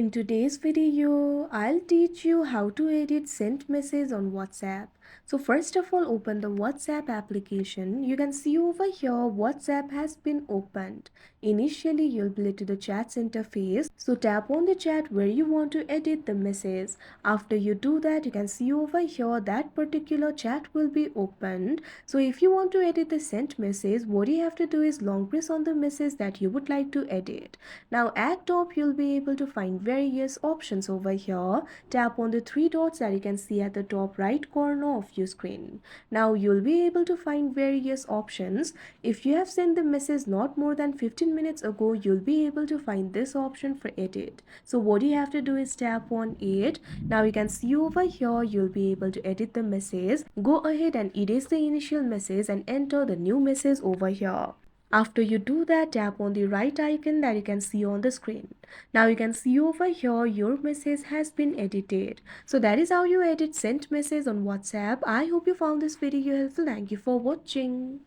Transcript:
In today's video, I'll teach you how to edit sent message on WhatsApp. So first of all, open the WhatsApp application. You can see over here WhatsApp has been opened. Initially, you'll be to the chat's interface. So tap on the chat where you want to edit the message. After you do that, you can see over here that particular chat will be opened. So if you want to edit the sent message, what you have to do is long press on the message that you would like to edit. Now at top, you'll be able to find various options over here. Tap on the three dots that you can see at the top right corner of your screen. Now you'll be able to find various options. If you have sent the message not more than 15 minutes ago, you'll be able to find this option for edit. So what you have to do is tap on it. Now you can see over here, you'll be able to edit the message. Go ahead and erase the initial message and enter the new message over here. After you do that, tap on the right icon that you can see on the screen. Now you can see over here your message has been edited. So that is how you edit sent message on WhatsApp. I hope you found this video helpful. Thank you for watching.